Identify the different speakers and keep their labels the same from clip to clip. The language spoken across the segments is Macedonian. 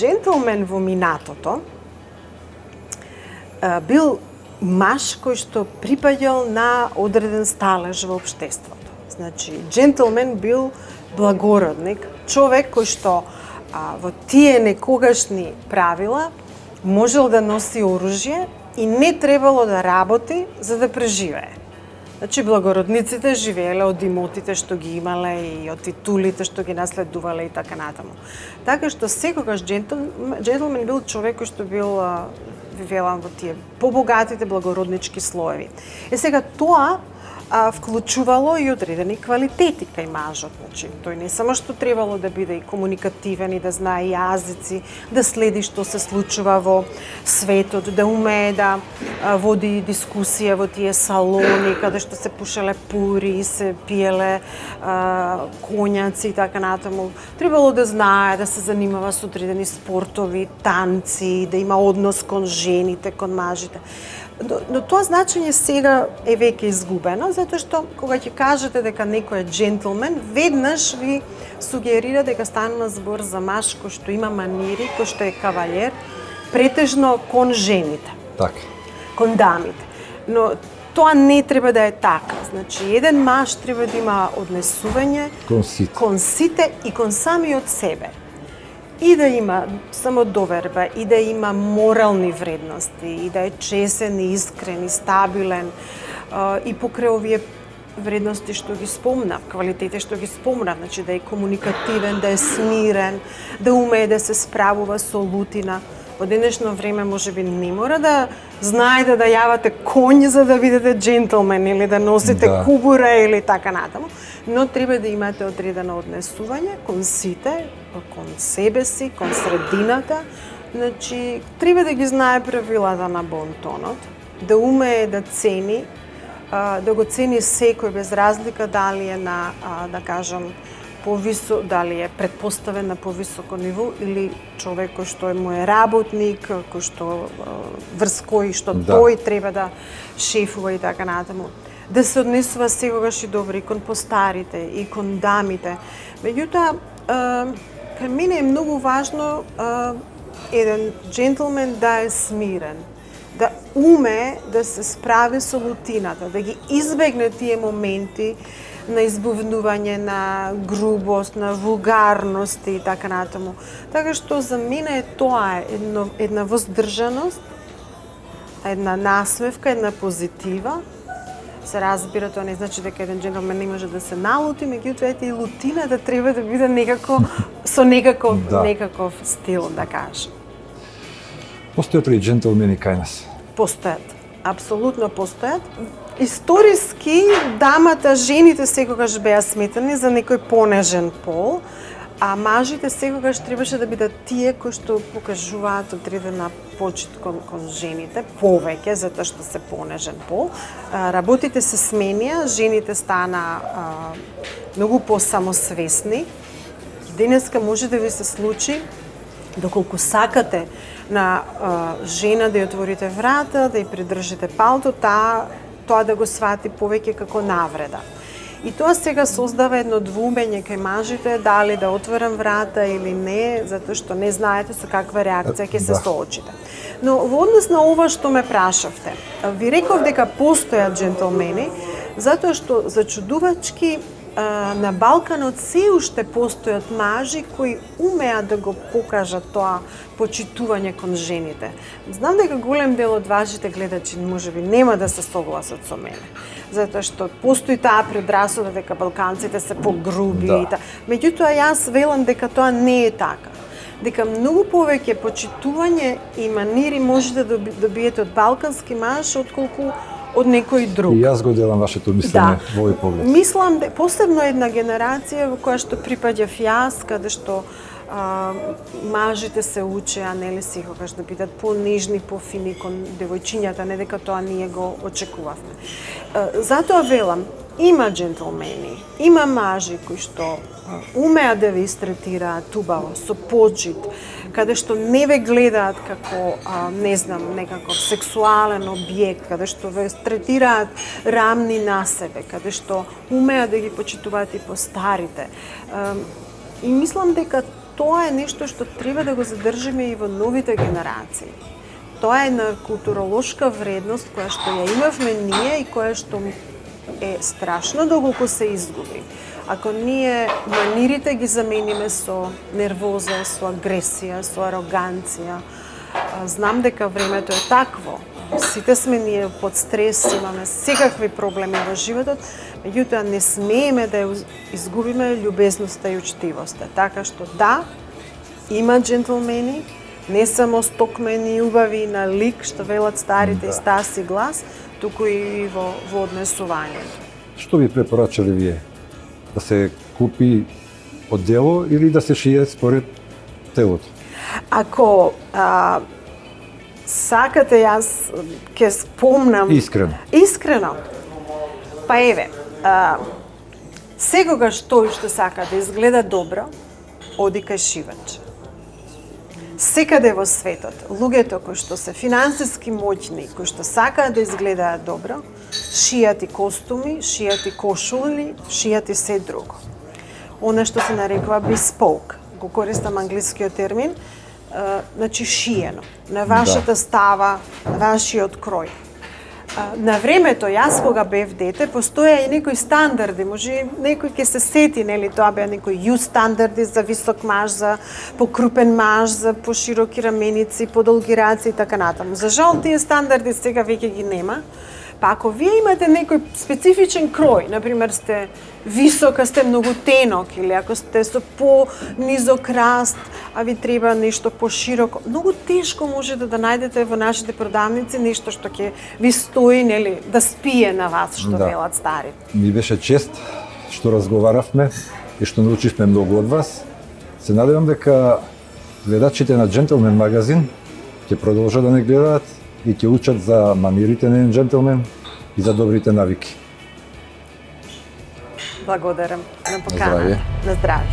Speaker 1: джентлмен во минатото бил маж кој што припаѓал на одреден сталеж во општеството. Значи, джентлмен бил благородник, човек кој што во тие некогашни правила можел да носи оружје и не требало да работи за да преживее. Значи, благородниците живееле од имотите што ги имале и од титулите што ги наследувале и така натаму. Така што секогаш джентлмен бил човек кој што бил велам во тие побогатите благороднички слоеви. Сега тоа вклучувало и одредени квалитети кај мажот. Значи, тој не само што требало да биде и комуникативен и да знае јазици, да следи што се случува во светот, да умее да води дискусија во тие салони каде што се пушеле пури, се пиеле коњаци и така натаму. Требало да знае да се занимава со одредени спортови, танци, да има однос кон жените, кон мажите. Но тоа значење сега е веќе изгубено, затоа што кога ќе кажете дека некој е джентлмен, веднаш ви сугерира дека станува збор за маж кој што има манири, кој што е кавалер, претежно кон жените.
Speaker 2: Така.
Speaker 1: Кон дамите. Но тоа не треба да е така. Значи, еден маж треба да има однесување кон сите и кон самиот себе. И да има самодоверба, и да има морални вредности, и да е чесен, и искрен, и стабилен, и покрај овие вредности што ги спомнав, квалитети што ги спомнав, значи да е комуникативен, да е смирен, да умее да се справува со лутина. Во денешно време можеби не мора да знаете да јавате коњ за да бидете джентлмен или да носите кубура или така натаму, но треба да имате одредено однесување кон сите, кон себе си, кон средината. Значи, треба да ги знае правилата на бонтонот, да умее да цени, да го цени секој без разлика дали е на, да кажам, дали е предпоставен на повисоко ниво или човек кој што му е работник, кој што врз кој што тој треба да шефува и така натаму. Да се однесува секогаш и добро и кон постарите и кон дамите. Меѓутоа, кај мене е многу важно еден джентлмен да е смирен, да уме да се справи со лутината, да ги избегне тие моменти на избувнување, на грубост, на вулгарност и така натаму. Така што за мене тоа е една воздржаност, една насмевка, една позитива. Се разбира, тоа не значи дека еден джентлмен не може да се налути, меѓутоа и лутината треба да биде некако со некаков стил, да кажем.
Speaker 2: Постојат ли джентлмени кај нас?
Speaker 1: Постојат. Апсолутно постојат. Историски дамата, жените секогаш беа сметани за некој понежен пол, а мажите секогаш требаше да бидат тие кои што покажуваат одредена почит кон жените, повеќе затоа што се понежен пол. Работите се сменија, жените стана многу посамосвесни. Денеска може да ви се случи, доколку сакате на жена да ја отворите врата, да ја придржите палто, тоа да го свати повеќе како навреда. И тоа сега создава едно двумење кај мажите дали да отворам врата или не, затоа што не знаете со каква реакција ќе се соочите. Но во однос на ова што ме прашавте, ви реков дека постојат джентлмени, затоа што зачудувачки на Балканот се уште постојат мажи кои умеат да го покажат тоа почитување кон жените. Знам дека голем дел од вашите гледачи можеби нема да се согласат со мене, затоа што постои таа предрасуда дека балканците се погруби и меѓутоа јас велам дека тоа не е така. Дека многу повеќе почитување и манири можете да добиете од балкански маж отколку од некој друг.
Speaker 2: И јас го делам вашето мислење во овој поглед.
Speaker 1: Мислам дека посебно една генерација во која што припаѓав јас, каде што мажите се учеа, нели секогаш да бидат понежни, пофини кон девојчињата, не дека тоа ние го очекувавме. Затоа велам, има джентлмени, има мажи кои што умеат да ви истретираат убаво, со почит, каде што не ве гледаат како, не знам, некаков сексуален објект, каде што ве третираат рамни на себе, каде што умеат да ги почитуваат и постарите. И мислам дека тоа е нешто што треба да го задржиме и во новите генерации. Тоа е на културолошка вредност која што ја имавме ние и која што е страшно доколку се изгуби. Ако ние манирите ги замениме со нервоза, со агресија, со ароганција, знам дека времето е такво. Сите сме ние под стрес, имаме секакви проблеми во животот, меѓутоа не смееме да ја изгубиме љубезноста и учтивоста. Така што да, има джентлмени, не само стокмени, убави на лик, што велат старите и стас и глас, туку и во однесувањето.
Speaker 2: Што би препорачале вие? Да се купи оддело или да се шие според телото?
Speaker 1: Ако сакате, јас ќе спомнам... Искрено. Па еве, секогаш тој што сака да изгледа добро, оди кај шивач. Секаде во светот, луѓето кои што се финансиски моќни, кои што сакаат да изгледаат добро, шијат и костуми, шијат и кошули, шијат и се друго. Она што се нарекува bespoke, го користам англискиот термин, значи шиено, на вашата става, на вашиот крој. На времето, јас кога бев дете, постоја и некои стандарди, може некој ќе се сети, нели, тоа беа некои стандарди за висок маж, за покрупен маж, за пошироки раменици, подолги раце и така натаму. За жал, тие стандарди сега веќе ги нема. Па ако вие имате некој специфичен крој, например сте висока, сте многу тенок, или ако сте со по-низок раст, а ви треба нешто пошироко, многу тешко можете да најдете во нашите продавници нешто што ќе ви стои, нели, да спие на вас, што велат стари.
Speaker 2: Ми беше чест што разговаравме и што научивме многу од вас. Се надевам дека гледачите на Джентлмен магазин ќе продолжат да не гледаат и ќе учат за манирите на еден джентлмен и за добрите навики.
Speaker 1: Благодарам на поканата. На здравје.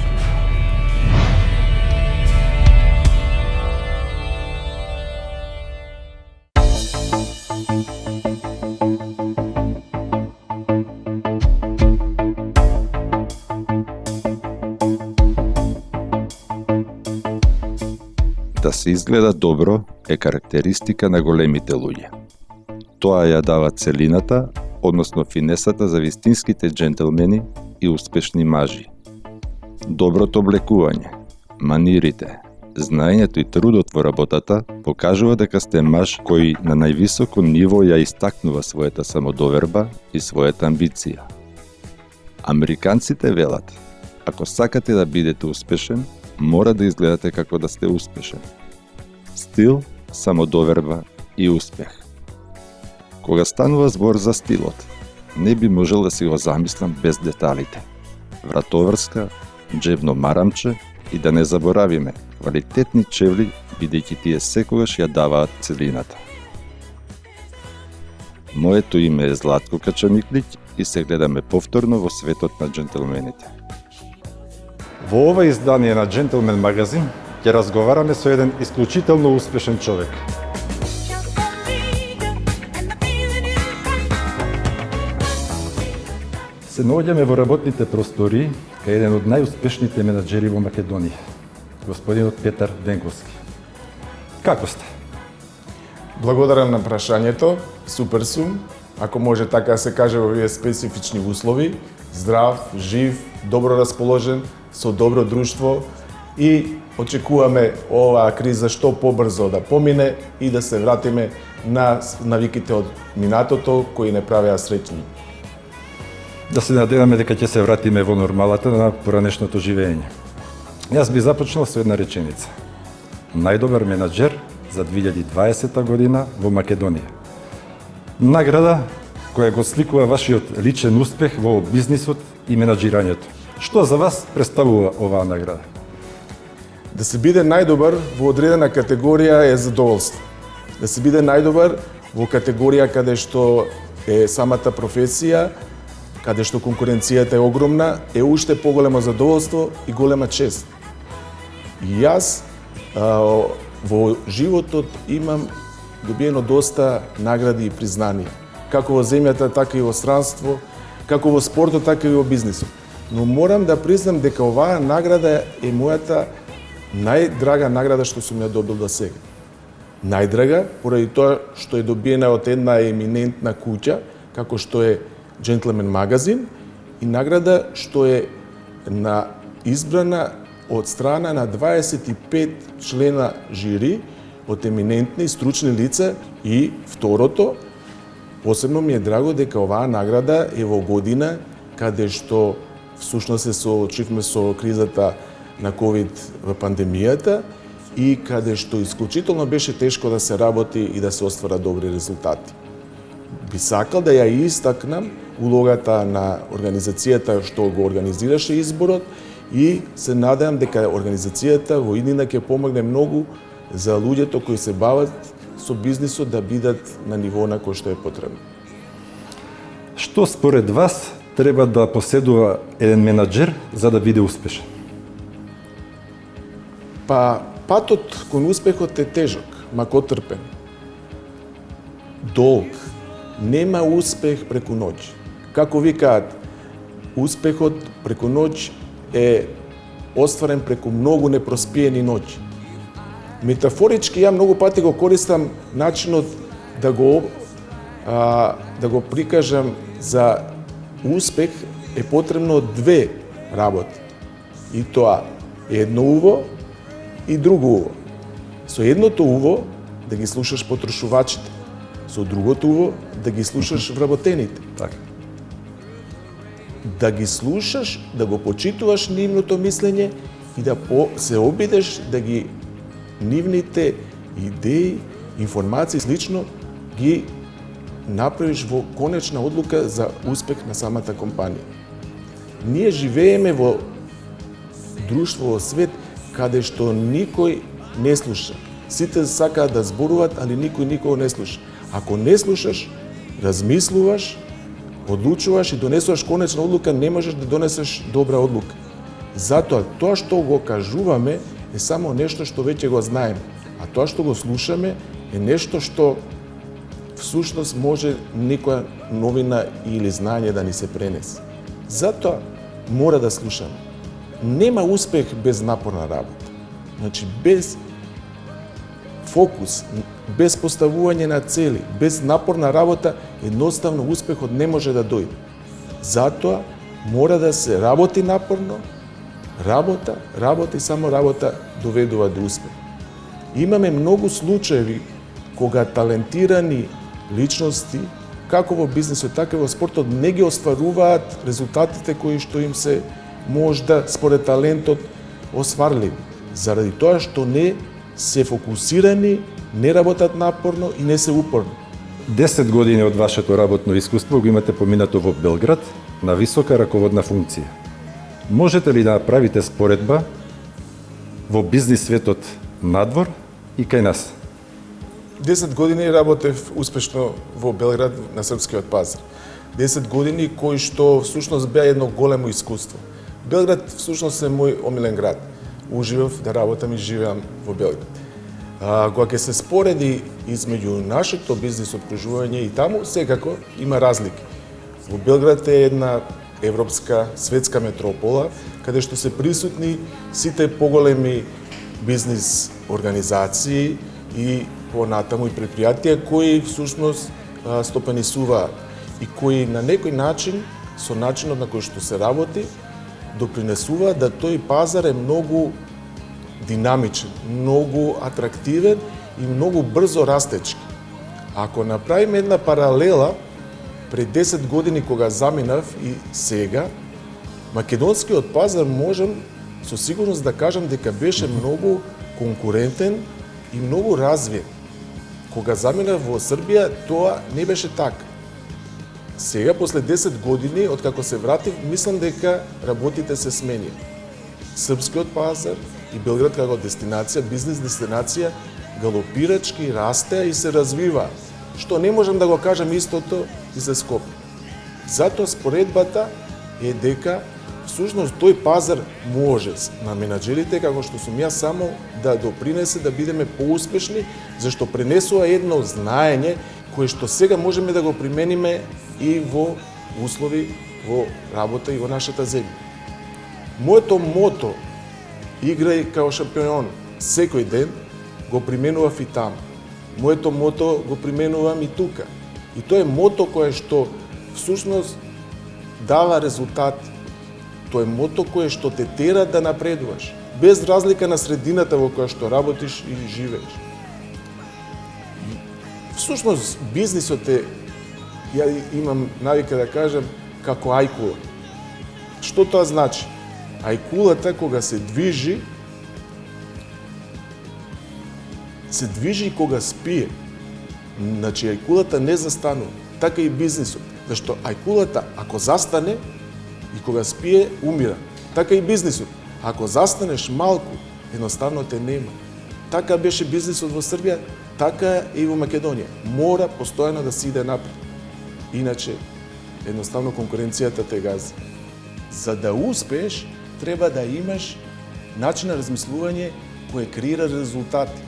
Speaker 3: Да се изгледа добро е карактеристика на големите луѓе. Тоа ја дава целината, односно финесата за вистинските джентлмени и успешни мажи. Доброто облекување, манирите, знаењето и трудот во работата покажува дека сте маж кој на највисоко ниво ја истакнува својата самодоверба и својата амбиција. Американците велат, ако сакате да бидете успешен, мора да изгледате како да сте успешен. Стил, самодоверба и успех. Кога станува збор за стилот, не би можел да си го замислам без деталите. Вратоврска, джебно марамче и да не заборавиме квалитетни чевли, бидејќи тие секогаш ја даваат целината. Моето име е Златко Качаниклиќ и се гледаме повторно во светот на джентлмените.
Speaker 2: Во ова издание на Джентлмен магазин ќе разговараме со еден исклучително успешен човек. Се наоѓаме во работните простории кај еден од најуспешните менаџери во Македонија, господинот Петар Денковски. Како сте?
Speaker 4: Благодарам на прашањето, супер сум, ако може така да се каже во овие специфични услови, здрав, жив, добро расположен, со добро друштво и очекуваме оваа криза што побрзо да помине и да се вратиме на навиките од минатото кои не правеа среќни.
Speaker 2: Да се надеваме дека ќе се вратиме во нормалата на поранешното живење. Јас би започнал со една реченица. Најдобар менаџер за 2020 година во Македонија. Награда која го сликува вашиот личен успех во бизнисот и менаџирањето. Што за вас представува оваа награда?
Speaker 4: Да се биде најдобар во одредена категорија е задоволство. Да се биде најдобар во категорија каде што е самата професија, каде што конкуренцијата е огромна, е уште поголемо задоволство и голема чест. И јас во животот имам добиено доста награди и признанија, како во земјата, така и во странство, како во спортот, така и во бизнисот. Но морам да признам дека оваа награда е мојата најдрага награда што сум ја добил до сега. Најдрага поради тоа што е добиена од една еминентна куќа, како што е Gentleman Magazine, и награда што е избрана од страна на 25 члена жири од еминентни и стручни лица. И второто, посебно ми е драго дека оваа награда е во година каде што всушност се соочивме со кризата на ковид во пандемијата и каде што исклучително беше тешко да се работи и да се остварат добри резултати. Би сакал да ја истакнам улогата на организацијата што го организираше изборот и се надевам дека организацијата во иднина ќе помогне многу за луѓето кои се бават со бизнисот да бидат на ниво на кој што е потребно.
Speaker 2: Што според вас треба да поседува еден менаџер за да биде успешен?
Speaker 4: Па, патот кон успехот е тежок, макотрпен, долг. Нема успех преку ноќ. Како викаат, успехот преку ноќ е остварен преку многу непроспиени ноќи. Метафорички, ја многу пати го користам начинот да го прикажам за успех е потребно две работи. И тоа едно уво и друго уво. Со едното уво да ги слушаш потрошувачите, со другото уво да ги слушаш вработените.
Speaker 2: Така.
Speaker 4: Да ги слушаш, да го почитуваш нивното мислење и да се обидеш да ги нивните идеи, информации слично ги направиш во конечна одлука за успех на самата компанија. Ние живееме во друштво, во свет, каде што никој не слуша. Сите сакаат да зборуваат, али никој никого не слуша. Ако не слушаш, размислуваш, одлучуваш и донесуваш конечна одлука, не можеш да донесеш добра одлука. Затоа, тоа што го кажуваме е само нешто што веќе го знаеме, а тоа што го слушаме е нешто што всушност може некоја новина или знање да ни се пренесе. Затоа мора да слушаме. Нема успех без напорна работа. Значи, без фокус, без поставување на цели, без напорна работа, едноставно успехот не може да дојде. Затоа мора да се работи напорно, работа и само работа доведува до успех. Имаме многу случаи кога талентирани личности, како во бизнисот, така и во спортот, не ги остваруваат резултатите кои што им се можда според талентот осварливи. Заради тоа што не се фокусирани, не работат напорно и не се упорни.
Speaker 2: 10 години од вашето работно искуство го имате поминато во Белград на висока раководна функција. Можете ли да направите споредба во бизнис светот надвор и кај нас?
Speaker 4: 10 години работев успешно во Белград на српскиот пазар. 10 години кои што всушност беа едно големо искуство. Белград всушност е мој омилен град. Уживав да работам и живеам во Белград. Кога ќе се спореди измеѓу нашето бизнис окружување и таму, секако има разлики. Во Белград е една европска, светска метропола, каде што се присутни сите поголеми бизнис организации и понатаму и предпријатија кои всушност стопанисуваат и кои на некој начин, со начинот на кој што се работи, допринесуваат да тој пазар е многу динамичен, многу атрактивен и многу брзо растечки. Ако направиме една паралела, пред 10 години кога заминав и сега, македонскиот пазар можам со сигурност да кажам дека беше многу конкурентен и многу развиен. Кога заминав во Србија, тоа не беше така. Сега, после 10 години, откако се вратив, мислам дека работите се сменија. Српскиот пазар и Белград како дестинација, бизнес дестинација, галопирачки расте и се развива, што не можам да го кажам истото и за Скопје. Затоа споредбата е дека всушност тој пазар може на менаџерите, како што сум јас, само да допринесе да бидеме поуспешни, зашто пренесува едно знаење кое што сега можеме да го примениме и во услови во работа и во нашата земја. Моето мото играј као шампион. Секој ден го применував и таму. Моето мото го применувам и тука. И тоа е мото кое што всушност дава резултати. Тоа е мото кое што те тера да напредуваш, без разлика на средината во која што работиш или живееш. Всушност бизнисот е, ја имам навика да кажам, како ајкула. Што тоа значи? Ајкулата кога се движи и кога спие. Значи, ајкулата не застанува. Така и бизнисот. Зашто ајкулата, ако застане и кога спие, умира. Така и бизнисот. Ако застанеш малку, едноставно те нема. Така беше бизнисот во Србија, така и во Македонија. Мора постојано да се иде напред. Иначе, едноставно конкуренцијата те гази. За да успееш, треба да имаш начин на размислување кој креира резултати.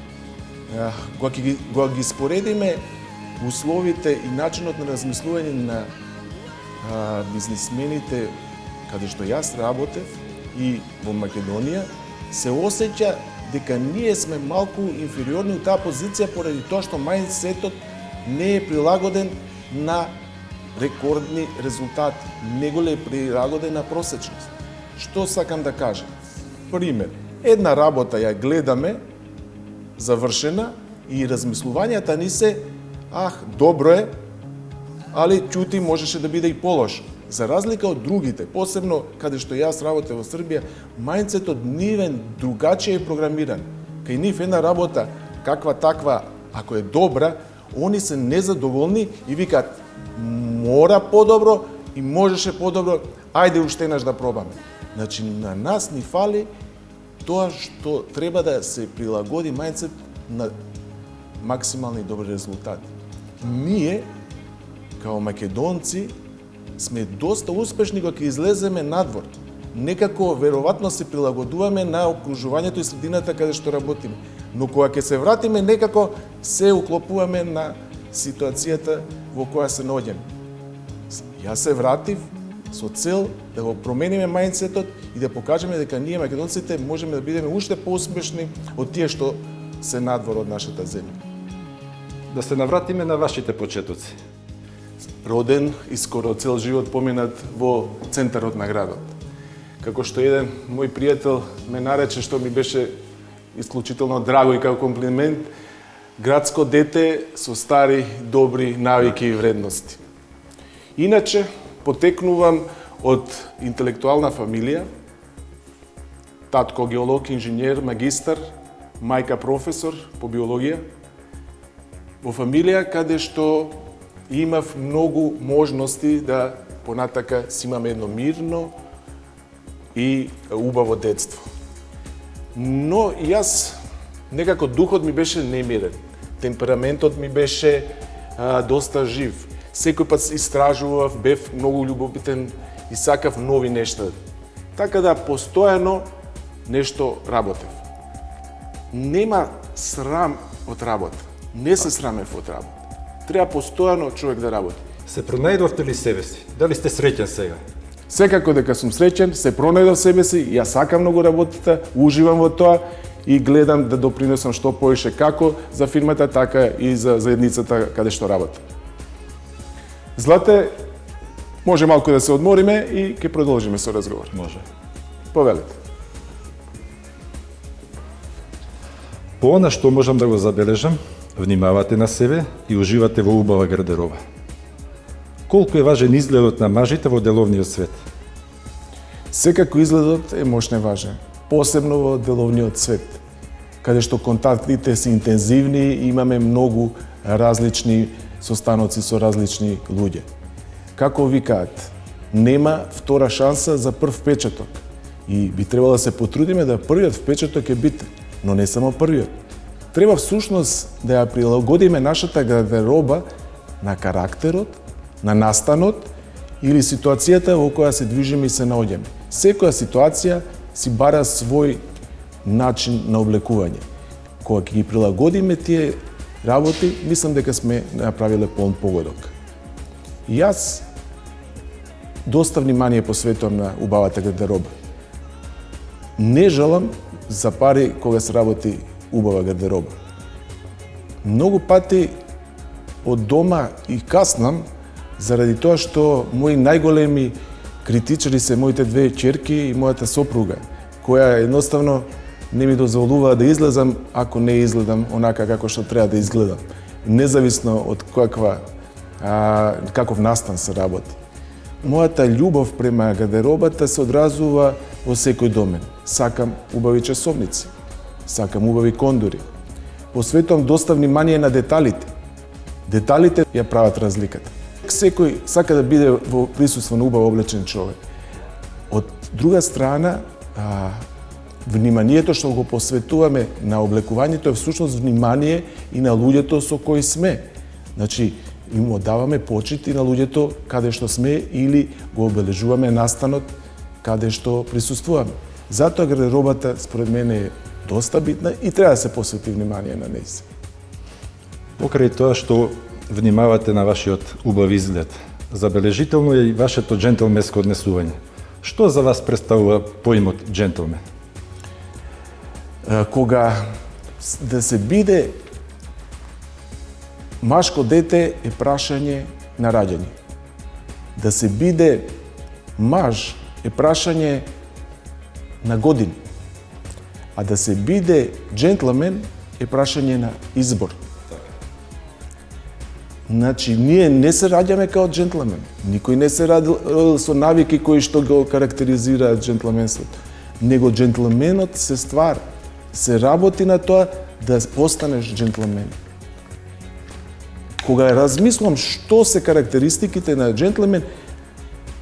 Speaker 4: Кога ги споредиме условите и начинот на размислување на бизнисмените каде што јас работев и во Македонија, се осеќа дека ние сме малку инфериорни у таа позиција поради тоа што мајндсетот не е прилагоден на рекордни резултати, него е прилагоден на просечност. Што сакам да кажам? Пример, една работа ја гледаме завршена и размислувањата ни се добро е, али ќути можеше да биде и полошо. За разлика од другите, посебно каде што јас работев во Србија, мајндсетот нивен другачие е програмиран. Кај нив една работа, каква таква, ако е добра, они се незадоволни и викаат мора подобро и можеше подобро, ајде уште еднаш да пробаме. Значи, на нас ни фали тоа што треба да се прилагоди мајндсет на максимални добри резултати. Ние, као македонци, сме доста успешни кога ќе излеземе надвор. Некако, веројатно, се прилагодуваме на окружувањето и средината каде што работиме. Но кога ќе се вратиме, некако се уклопуваме на ситуацијата во која се наоѓаме. Јас се вратив со цел да го промениме мајндсетот и да покажеме дека ние, македонците, можеме да бидеме уште поуспешни од тие што се надвор од нашата земја.
Speaker 2: Да се навратиме на вашите почетоци.
Speaker 4: Роден и скоро цел живот поминат во центарот на градот. Како што еден мој пријател ме нарече, што ми беше исклучително драго и како комплимент, градско дете со стари, добри навики и вредности. Иначе, потекнувам од интелектуална фамилија, татко геолог, инженер, магистар, мајка професор по биологија, во фамилија каде што имав многу можности да понатака си имаме едно мирно и убаво детство. Но јас некако духот ми беше немирен, темпераментот ми беше доста жив. Секој пат истражував, бев многу љубопитен и сакав нови нешта. Така да постојано нешто работев. Нема срам од работа. Не се срамев од работа. Треба постојано човек да работи.
Speaker 2: Се пронајдовте ли себе си? Дали сте среќен сега?
Speaker 4: Секако дека сум среќен, се пронајдов себе си, јас сакам многу работата, уживам во тоа и гледам да допринесам што поише како за фирмата, така и за заедницата каде што работам. Злате, може малку да се одмориме и ќе продолжиме со разговор.
Speaker 2: Може.
Speaker 4: Повелете.
Speaker 2: По она што можам да го забележам, внимавате на себе и уживате во убава гардероба. Колку е важен изгледот на мажите во деловниот свет?
Speaker 4: Секако изгледот е мощно важен, посебно во деловниот свет, каде што контактите се интензивни и имаме многу различни состаноци со различни луѓе. Како викаат, нема втора шанса за прв впечаток. И би требало да се потрудиме да првиот впечаток е битен, но не само првиот. Треба всушност да ја прилагодиме нашата гардероба на карактерот, на настанот или ситуацијата во која се движиме и се наоѓаме. Секоја ситуација си бара свој начин на облекување. Кога ќе ги прилагодиме тие работи, мислам дека сме направиле полн погодок. И јас доста внимание посветувам на убавата гардероба. Не жалам за пари кога се работи убава гардероба. Многу пати од дома и каснам заради тоа што мои најголеми критичари се моите две ќерки и мојата сопруга, која едноставно не ми дозволува да излезам ако не изгледам онака како што треба да изгледам, независно од каков настан се работи. Мојата љубов према гардеробата се одразува во секој домен. Сакам убави часовници, сакам убави кондури. Посветувам доста внимание на деталите. Деталите ја прават разликата. Секој сака да биде во присуство на убаво облечен човек. Од друга страна, вниманието што го посветуваме на облекувањето е всушност внимание и на луѓето со кои сме. Значи, им одаваме почит и на луѓето каде што сме или го обележуваме настанот каде што присуствуваме. Затоа гардеробата според мене е доста битна и треба да се посвети внимание на нејзе.
Speaker 2: Покрај тоа што внимавате на вашиот убав изглед, забележително е и вашето джентлменско однесување. Што за вас представува поимот джентлмен?
Speaker 4: Кога да се биде машко дете е прашање на раѓање. Да се биде маж е прашање на години. А да се биде джентлмен е прашање на избор. Значи, ние не се раѓаме као джентлмен. Никој не се родил со навики кои што го карактеризираат джентлменството. Него джентлменот се ствара. Се работи на тоа да постанеш джентлмен. Кога размислам што се карактеристиките на джентлмен,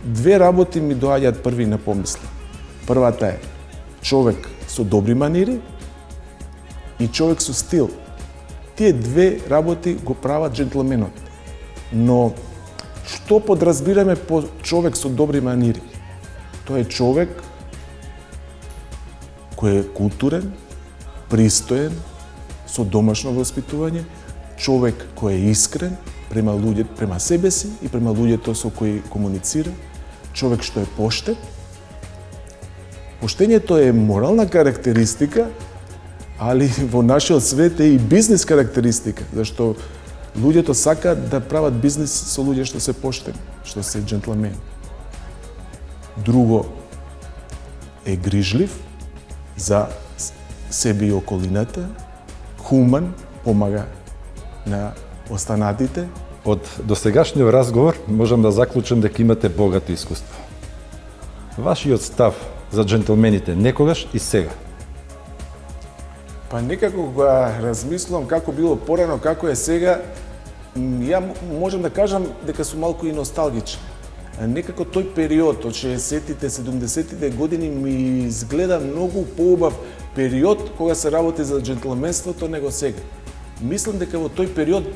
Speaker 4: две работи ми доаѓаат први на помисла. Првата е човек со добри манири и човек со стил. Тие две работи го прават джентлменот. Но што подразбираме по човек со добри манири? Тоа е човек кој е културен, пристоен, со домашно воспитување, човек кој е искрен према луѓето, према себе си и према луѓето со кои комуницира, човек што е поштен. Поштењето е морална карактеристика, али во нашиот свет е и бизнис карактеристика, зашто луѓето сакаат да прават бизнис со луѓе што се поштени, што се джентлмени. Друго е грижлив за себе и околината, хуман, помага на останатите.
Speaker 2: Од досегашниот разговор можам да заклучам дека имате богато искуство. Вашиот став за джентлмените некогаш и сега?
Speaker 4: Па некако кога размислувам како било порано, како е сега, ја можам да кажам дека сум малку и носталгичен. Некако тој период од 60-тите, 70-тите години ми изгледа многу поубав период кога се работи за джентлменството него сега. Мислам дека во тој период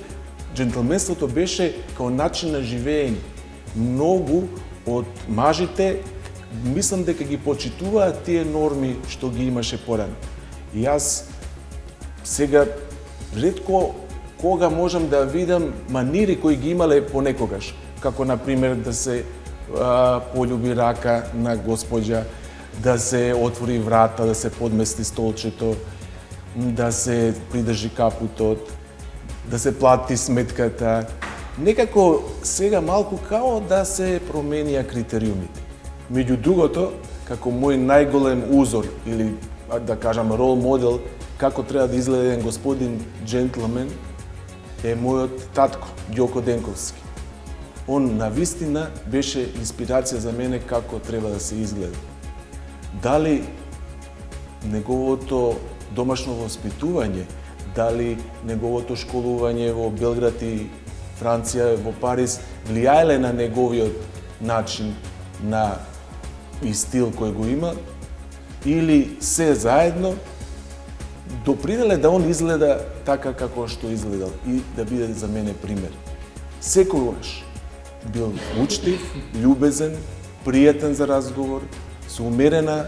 Speaker 4: джентлменството беше као начин на живење. Многу од мажите мислам дека ги почитуваат тие норми што ги имаше порано. И јас сега ретко кога можам да видам манири кои ги имале понекогаш, како на пример да се полюби рака на госпоѓа, да се отвори врата, да се подмести столчето, да се придржи капутот, да се плати сметката. Некако сега малку као да се променија критериумите. Меѓу другото, како мој најголем узор или да кажам рол модел како треба да изгледа еден господин джентлмен е мојот татко Ѓоко Денковски. Он навистина беше инспирација за мене како треба да се изгледа. Дали неговото домашно воспитување, дали неговото школување во Белград и Франција, во Париз, влијаеле на неговиот начин на и стил кој го има, или се заедно допринеле да он изгледа така како што изгледал и да биде за мене пример. Секогаш бил учтив, љубезен, пријатен за разговор, со умерена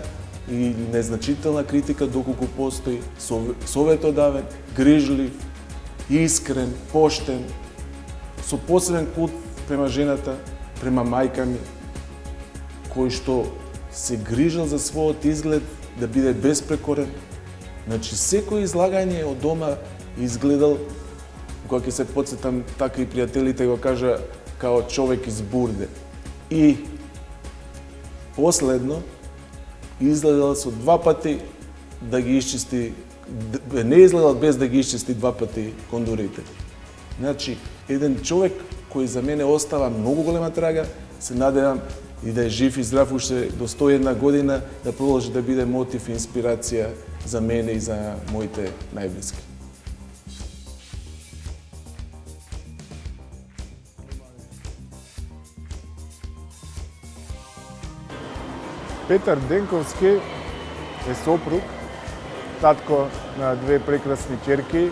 Speaker 4: и незначителна критика доколку постои, советодавен, грижлив, искрен, поштен, со посебен култ према жената, према мајка ми, кој што се грижал за својот изглед да биде безпрекорен, Значи, секој излагање од дома изгледал, кога ќе се подсетам, така и пријателите го кажа, као човек из бурде. И последно, изгледал со 2 пати да ги исчисти, не изгледал без да ги исчисти 2 пати кондурите. Значи, еден човек кој за мене остава многу голема трага, се надевам и да е жив и здрав уште до 101 година, да продолжи да биде мотив и инспирација за мене и за моите најблиски.
Speaker 5: Петар Денковски е сопруг, татко на 2 прекрасни ќерки,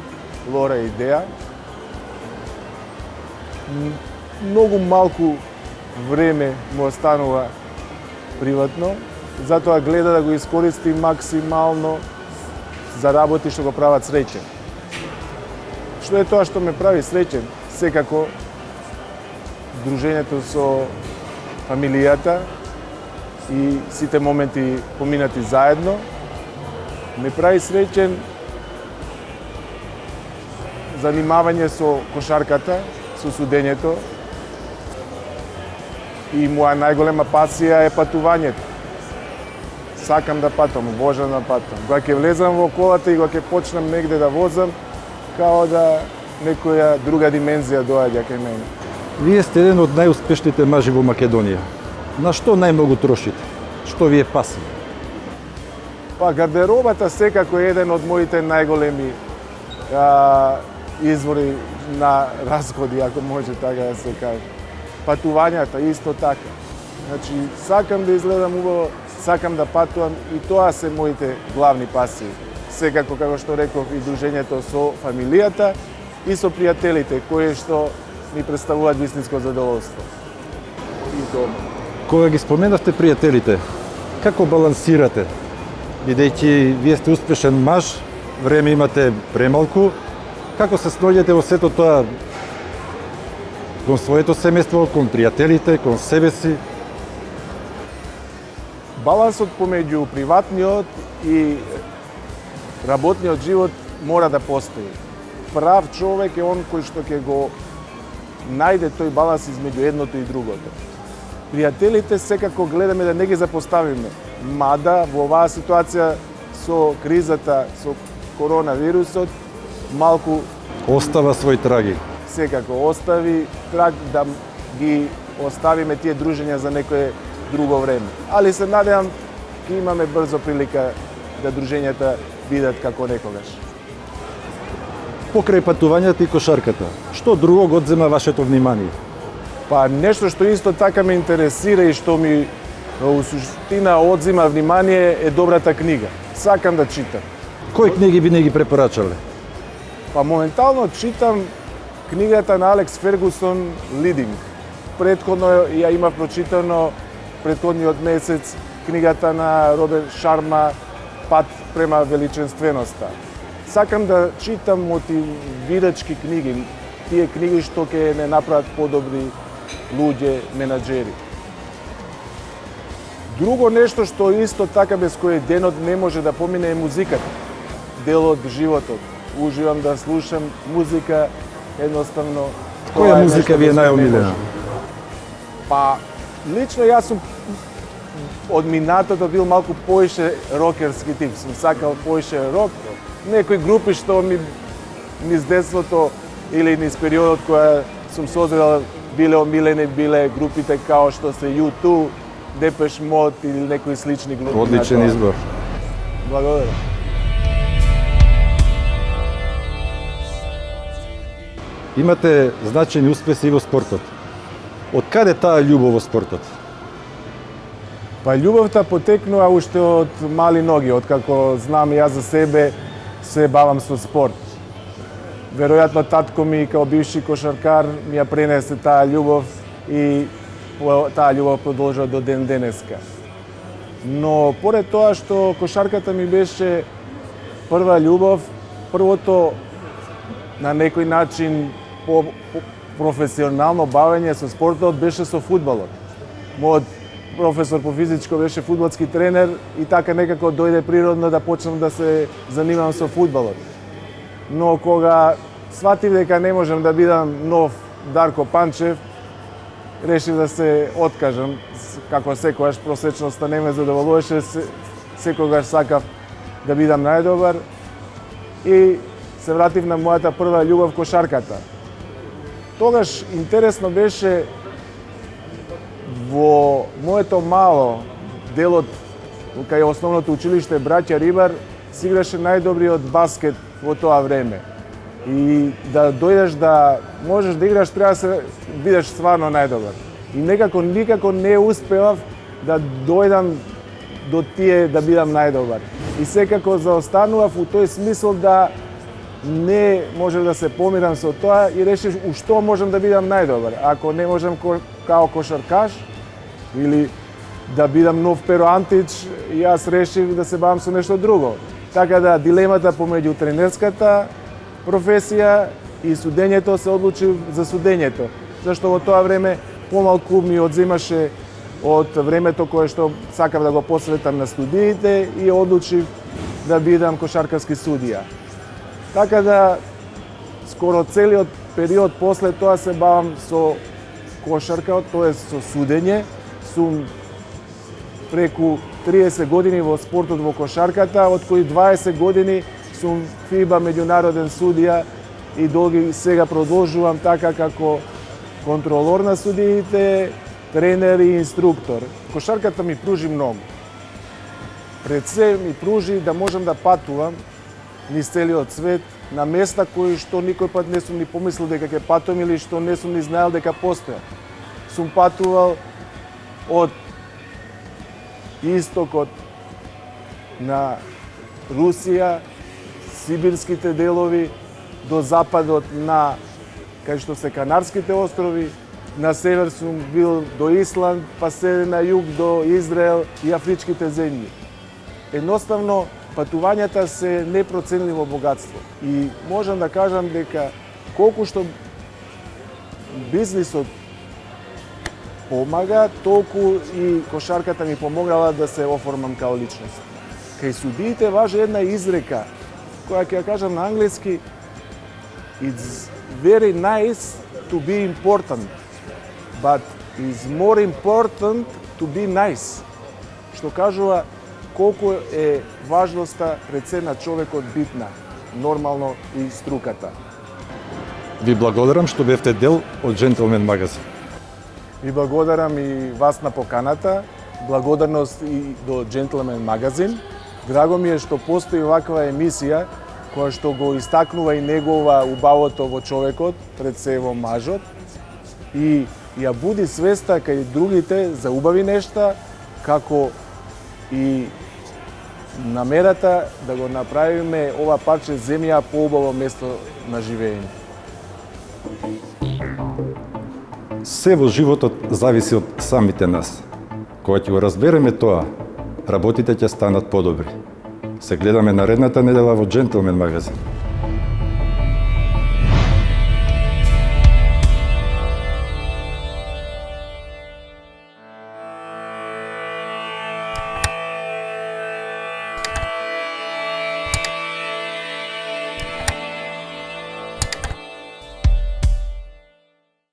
Speaker 5: Лора и Деа. Многу малку време му останува приватно, затоа гледа да го искористи максимално за работи што го прават среќен. Што е тоа што ме прави среќен? Секако дружењето со фамилијата и сите моменти поминати заедно. Ме прави среќен занимавање со кошарката, со судењето. И моја најголема пасија е патувањето. Сакам да патувам, обожам да патувам. Кога ќе влезам во колата и кога ќе почнам негде да возам, као да некоја друга димензија доаѓа кај мене.
Speaker 2: Вие сте еден од најуспешните мажи во Македонија. На што најмногу трошите? Што ви е паси?
Speaker 5: Па гардеробата секако е еден од моите најголеми извори на расходи, ако може така да се каже. Патувањата исто така. Значи, сакам да изгледам убаво, сакам да патувам и тоа се моите главни пасии. Секако, како што реков, и дружењето со фамилијата и со пријателите, кои што ми представуваат вистинско задоволство. И дома.
Speaker 2: Кога ги споменавте пријателите, како балансирате? Бидејќи вие сте успешен маж, време имате премалку, како се сноѓете во сето тоа кон своето семејство, кон пријателите, кон себе си?
Speaker 5: Балансот помеѓу приватниот и работниот живот мора да постои. Прав човек е он кој што ќе го најде тој баланс измеѓу едното и другото. Пријателите секако гледаме да не ги запоставиме, мада во оваа ситуација со кризата, со коронавирусот, малку
Speaker 2: Остава свој траги.
Speaker 5: секако остави траг да ги оставиме тие дружења за некое друго време. Али се надевам ќе имаме брзо прилика да дружењата бидат како некогаш.
Speaker 2: Покрај патувањата и кошарката, што друго го одзема вашето внимание?
Speaker 5: Па нешто што исто така ме интересира и што ми у суштина одзима внимание е добрата книга. Сакам да читам.
Speaker 2: Кои книги би не ги препорачале?
Speaker 5: Па моментално читам книгата на Алекс Фергусон «Лидинг». Претходно ја имав прочитано претходниот месец книгата на Роберт Шарма «Пат према величенственоста». Сакам да читам мотивирачки книги, тие книги што ќе не направат подобри луѓе, менаџери. Друго нешто што исто така без кое денот не може да помине е музиката. Дел од животот. Уживам да слушам музика, едноставно.
Speaker 2: Која музика ви е најомилена?
Speaker 5: Па, лично јас сум од минатото бил малку поише рокерски тип. Сум сакал поише рок. Некои групи што ми низ детството или низ периодот која сум созрел биле омилени, биле групите као што се U2, Depeche Mode или некои слични групи.
Speaker 2: Одличен избор.
Speaker 5: Благодарам.
Speaker 2: Имате значајни успеси и во спортот. Од каде таа љубов во спортот?
Speaker 5: Па љубовта потекнува уште од мали ноги, откако знам јас за себе се бавам со спорт. Веројатно татко ми као бивши кошаркар ми ја пренесе таа љубов и таа љубов продолжува до ден денеска. Но поред тоа што кошарката ми беше прва љубов, првото на некој начин професионално бавење со спортот беше со фудбалот. Мојот професор по физичко, беше фудбалски тренер и така некако дојде природно да почнам да се занимавам со фудбалот. Но кога сватив дека не можам да бидам нов Дарко Панчев, решив да се откажам. Како секогаш просечноста не ме задоволуваше, секогаш сакав да бидам најдобар и се вратив на мојата прва љубов кошарката. Тогаш интересно беше во моето мало делот кај основното училиште Браќа Рибар се играше најдобриот баскет во тоа време. И да дојдеш да можеш да играш, треба да се бидеш стварно најдобар. И никако не успевав да дојдам до тие да бидам најдобар. И секако заостанував у тој смисол да не можев да се помирам со тоа и решив у што можам да бидам најдобар. Ако не можам као кошаркаш или да бидам нов Pero Antić, јас решив да се бавам со нешто друго. Така да дилемата помеѓу тренерската професија и судењето се одлучив за судењето. Зашто во тоа време помалку ми одземаше од времето кое што сакав да го посветам на студиите и одлучив да бидам кошаркарски судија. Така да скоро целиот период после тоа се бавам со кошарка, тоа со судење. Сум преку 30 години во спортот во кошарката, од кои 20 години сум FIBA меѓународен судија и долги сега продолжувам така како контролор на судиите, тренер и инструктор. Кошарката ми пружи многу. Пред се ми пружи да можам да патувам низ целиот свет на места кои што никој пат не сум ни помислил дека ќе патувам или што не сум ни знаел дека постојат. Сум патувал од истокот на Русија, сибирските делови, до западот на кај што се Канарските острови, на север сум бил до Исланд, па се на југ до Израел и афричките земји. Едноставно, патувањата се непроценливо богатство. И можам да кажам дека колку што бизнисот помага, толку и кошарката ми помогнала да се оформам као личност. Кај судиите важи една изрека, која ќе ја кажам на англиски: It's very nice to be important, but it's more important to be nice. Што кажува колку е важноста пред се на човекот битна, нормално и струката.
Speaker 2: Ви благодарам што бевте дел од Джентлмен магазин.
Speaker 5: Ви благодарам и вас на поканата, благодарност и до Джентлмен магазин. Драго ми е што постои ваква емисија која што го истакнува и негова убавото во човекот, пред се во мажот, и ја буди свеста кај другите за убави нешта, како и намерата да го направиме ова парче земја поубаво место на живење.
Speaker 2: Се во животот зависи од самите нас. Кога ќе го разбереме тоа, работите ќе станат подобри. Се гледаме наредната недела во Джентлмен магазин.